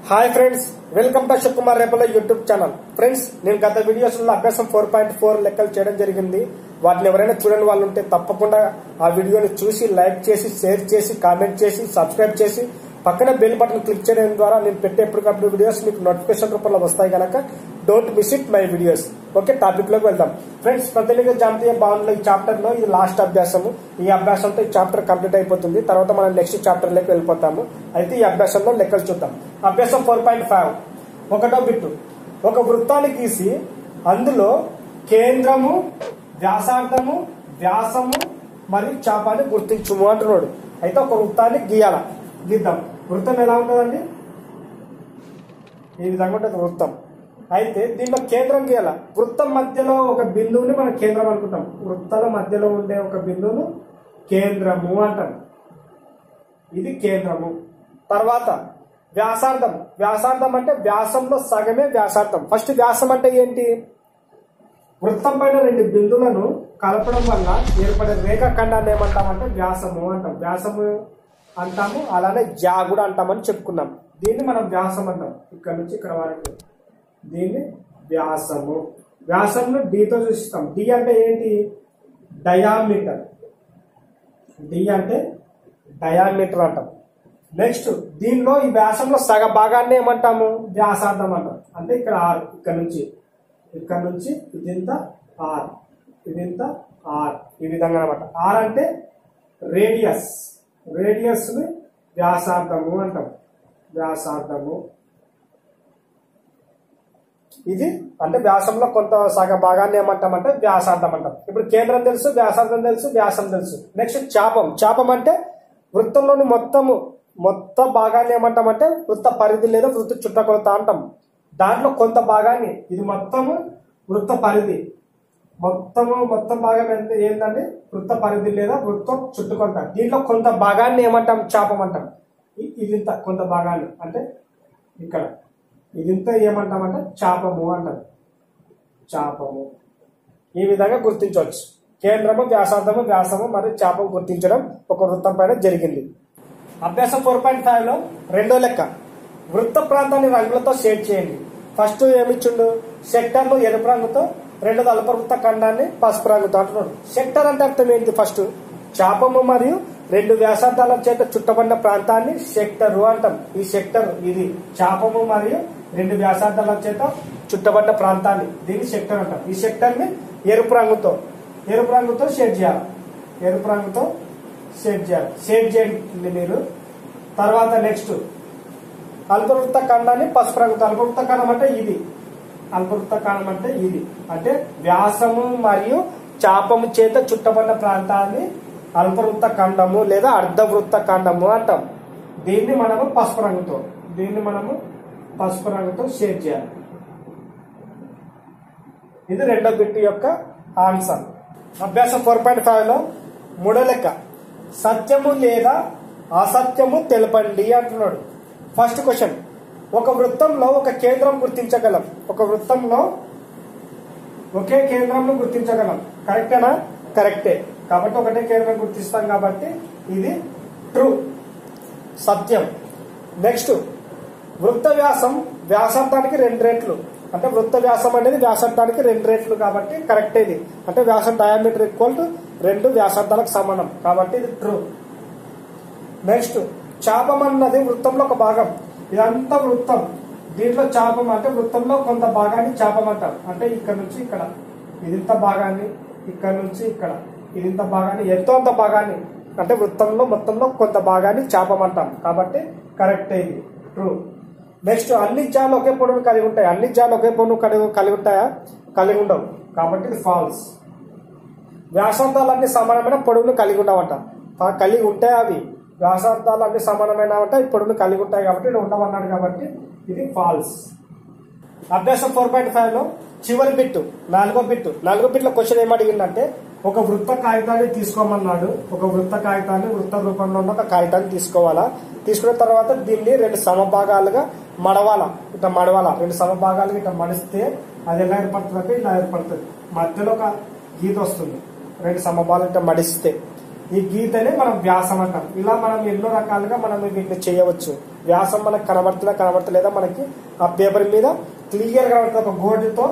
Hi friends, welcome to Ashok Kumar Repala YouTube channel. Friends, నేను గత videos లో అభ్యాసం 4.4 లెక్కలు చేయడం జరిగింది. వాటిని ఎవరైనా చూడని వాళ్ళు ఉంటే తప్పకుండా ఆ వీడియోని చూసి లైక్ చేసి, షేర్ చేసి, కామెంట్ చేసి, సబ్స్క్రైబ్ చేసి పక్కన బెల్ బటన్ క్లిక్ చేయడం ద్వారా నేను పెట్టే ఎప్పటికప్పుడు వీడియోస్ మీకు నోటిఫికేషన్ రూపంలో వస్తాయి కనుక don't miss it my videos. Okay, topic లోకి వెళ్దాం. ఫ్రెండ్స్, ప్రతినిధి జాతీయ భావనలో ఈ చాప్టర్ లో ఇది లాస్ట్ అభ్యాసము. ఈ అభ్యాసంతో ఈ చాప్టర్ కంప్లీట్ అయిపోతుంది. తర్వాత మనం నెక్స్ట్ చాప్టర్ లోకి వెళ్ళిపోతాము. అయితే ఈ అభ్యాసంలో లెక్కలు చూద్దాం. అభ్యాసం 4.5 ఒకటో బిట్టు. ఒక వృత్తాన్ని గీసి అందులో కేంద్రము, వ్యాసార్థము, వ్యాసము మరియు చాపాన్ని గుర్తించుము అంటున్నాడు. అయితే ఒక వృత్తాన్ని గీద్దాం. వృత్తం ఎలా ఉంటుందండి? ఈ విధంగా ఉంటుంది వృత్తం. అయితే దీనిలో కేంద్రం గీయాల. వృత్తం మధ్యలో ఒక బిందువుని మనం కేంద్రం అనుకుంటాం. వృత్తాల మధ్యలో ఉండే ఒక బిందువును కేంద్రము అంటాం. ఇది కేంద్రము. తర్వాత వ్యాసార్థం. వ్యాసార్థం అంటే వ్యాసంలో సగమే వ్యాసార్థం. ఫస్ట్ వ్యాసం అంటే ఏంటి? వృత్తం పైన రెండు బిందువులను కలపడం వల్ల ఏర్పడే రేఖాఖండాన్ని ఏమంటామంటే వ్యాసము అంటాం. వ్యాసము అంటాము, అలానే జా కూడా అంటామని చెప్పుకున్నాం. దీన్ని మనం వ్యాసం అంటాం. ఇక్కడ నుంచి ఇక్కడ వరకు దీన్ని వ్యాసము. వ్యాసంను డితో సూచిస్తాం. డి అంటే ఏంటి? డయామీటర్. డి అంటే డయామీటర్ అంటాం. నెక్స్ట్ దీనిలో ఈ వ్యాసంలో సగ భాగాన్ని ఏమంటాము? వ్యాసార్థం అంటాం. అంటే ఇక్కడ ఆర్, ఇక్కడ నుంచి ఇదింత ఆర్, ఇదింత ఆర్, ఈ విధంగా అనమాట. ఆర్ అంటే రేడియస్. రేడియస్ ని వ్యాసార్థము అంటాం. వ్యాసార్థము ఇది అంటే వ్యాసంలో కొంత సగ భాగాన్ని ఏమంటామంటే వ్యాసార్థం అంటాం. ఇప్పుడు కేంద్రం తెలుసు, వ్యాసార్థం తెలుసు, వ్యాసం తెలుసు. నెక్స్ట్ చాపం. చాపం అంటే వృత్తంలోని మొత్తం భాగాన్ని ఏమంటామంటే వృత్త పరిధి లేదా వృత్త చుట్టకొలత అంటాం. దాంట్లో కొంత భాగాన్ని, ఇది మొత్తము వృత్త పరిధి, మొత్తం భాగం ఏంటంటే వృత్త పరిధి లేదా వృత్తం చుట్టుకొలత. దీంట్లో కొంత భాగాన్ని ఏమంటాం? చాపం అంటాం. ఇదింత కొంత భాగాన్ని అంటే ఇక్కడ ఇదింత ఏమంటామంటే చాపము అంటాం. చాపము. ఈ విధంగా గుర్తించవచ్చు. కేంద్రము, వ్యాసార్థము, వ్యాసము మరియు చాపము గుర్తించడం ఒక వృత్తం పైన జరిగింది. అభ్యాసం 4.5 లో రెండో లెక్క. వృత్త ప్రాంతాన్ని రంగులతో షేడ్ చేయండి. ఫస్ట్ ఏమిచ్చిండు? సెక్టర్ను ఎరుపు రంగుతో, రెండోది అల్పవృత్త ఖండాన్ని పసుపు రంగుతో అంటున్నాడు. సెక్టర్ అంటే అర్థం ఏంటి? ఫస్ట్ చాపము మరియు రెండు వ్యాసార్థాల చేత చుట్టబడిన ప్రాంతాన్ని సెక్టరు అంటాం. ఈ సెక్టర్ ఇది చాపము మరియు రెండు వ్యాసార్థాల చేత చుట్టబడిన ప్రాంతాన్ని దీన్ని సెక్టర్ అంటాం. ఈ సెక్టర్ ని ఎరుపు రంగుతో షేడ్ చేయాలి. ఎరుపు రంగుతో షేడ్ చేయండి మీరు. తర్వాత నెక్స్ట్ అల్పవృత్త ఖండాన్ని పసుపు రంగుతో. అల్పవృత్త ఖండం అంటే ఇది. అల్పవృత్త ఖండం అంటే ఇది. అంటే వ్యాసము మరియు చాపము చేత చుట్టబడిన ప్రాంతాన్ని అల్పవృత్త ఖండము లేదా అర్ధవృత్త ఖండము అంటాం. దీన్ని మనము పసుపు రంగుతో షేడ్ చేయాలి. ఇది రెండో బిట్ యొక్క ఆన్సర్. అభ్యాసం 4.5 లో మూడో లెక్క. సత్యము లేదా అసత్యము తెలపండి అంటున్నాడు. First question. ఒక వృత్తంలో ఒక కేంద్రం గుర్తించగలం. ఒక వృత్తంలో ఒకే కేంద్రంను గుర్తించగలం. కరెక్టేనా? కరెక్టే. కాబట్టి ఒకటే కేంద్రం గుర్తిస్తాం కాబట్టి ఇది ట్రూ, సత్యం. నెక్స్ట్ వృత్త వ్యాసం వ్యాసార్థానికి 2 రెట్లు. అంటే వృత్త వ్యాసం అనేది వ్యాసార్థానికి 2 రెట్లు కాబట్టి కరెక్ట్. ఇది అంటే వ్యాసం డయామీటర్ ఈక్వల్ టు 2 వ్యాసార్థాలకు సమానం కాబట్టి ఇది ట్రూ. నెక్స్ట్ చాపం అన్నది వృత్తంలో ఒక భాగం. ఇదంతా వృత్తం. దీంట్లో చాపం అంటే వృత్తంలో కొంత భాగాన్ని చాపం అంటాం. అంటే ఇక్కడ నుంచి ఇక్కడ ఇదింత భాగాన్ని, ఇక్కడ నుంచి ఇక్కడ ఇదింత భాగాన్ని, ఎంతో అంత భాగాన్ని అంటే వృత్తంలో మొత్తంలో కొంత భాగాన్ని చాపం అంటాం. కాబట్టి కరెక్ట్, ఇది ట్రూ. నెక్స్ట్ అన్ని జాలు ఒకే పొడవును కలిగి ఉంటాయి. అన్ని జాలు ఒకే పొడవు కలిగి ఉంటాయా? కలిగి ఉండవు. కాబట్టి ఇది ఫాల్స్. వ్యాసార్థాలన్నీ సమానమైన పొడవును కలిగి ఉండవంట. కలిగి ఉంటాయి అవి. వ్యాసార్థాలు అన్ని సమానమైన ఈ పొడవును కలిగి ఉంటాయి కాబట్టి ఉండవన్నాడు. కాబట్టి ఇది ఫాల్స్. అభ్యాసం 4.5 లో చివరి బిట్టు, నాలుగో బిట్లో క్వశ్చన్ ఏమడిగిందంటే ఒక వృత్త కాగితాన్ని తీసుకోమన్నాడు. ఒక వృత్త కాగితాన్ని వృత్త రూపంలో ఉన్న ఒక కాగితాన్ని తీసుకోవాలా. తీసుకున్న తర్వాత దీన్ని 2 సమభాగాలుగా మడవాలా. ఇట్లా మడవాలా. 2 సమభాగాలుగా ఇట్లా మడిస్తే అది ఎలా ఏర్పడుతుంది అంటే ఇలా ఏర్పడుతుంది. మధ్యలో ఒక గీత వస్తుంది. 2 సమభాగాలు ఇట్లా మడిస్తే ఈ గీతనే మనం వ్యాసం అంటాం. ఇలా మనం ఎన్నో రకాలుగా మనం వీటిని చేయవచ్చు. వ్యాసం మనకు కనబడతలేదా మనకి ఆ పేపర్ మీద క్లియర్ గా కనబడుతుంది. ఒక గోటుతో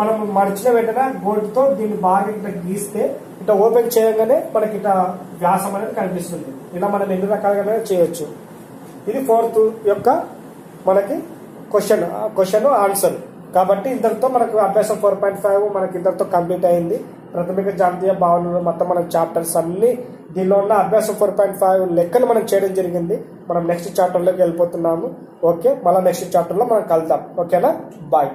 మనం మడిచిన వెంటనే గోటుతో దీన్ని బాగా ఇట్లా గీస్తే ఇట్లా ఓపెన్ చేయగానే మనకి ఇట్లా వ్యాసం అనేది కనిపిస్తుంది. ఇలా మనం ఎన్ని రకాలుగా చేయొచ్చు. ఇది 4th యొక్క మనకి క్వశ్చన్ ఆన్సర్. కాబట్టి ఇంతటితో మనకు అభ్యాసం 4.5 మనకి ఇంతటితో కంప్లీట్ అయింది. ప్రాథమిక జాతీయ భావనలు మొత్తం మనం చాప్టర్స్ అన్ని దీనిలో ఉన్న అభ్యాసం 4.5 లెక్కలు మనం చేయడం జరిగింది. మనం నెక్స్ట్ చాప్టర్ లోకి వెళ్ళిపోతున్నాము. ఓకే, మళ్ళీ నెక్స్ట్ చాప్టర్ లో మనం కలుద్దాం. ఓకేనా, బాయ్.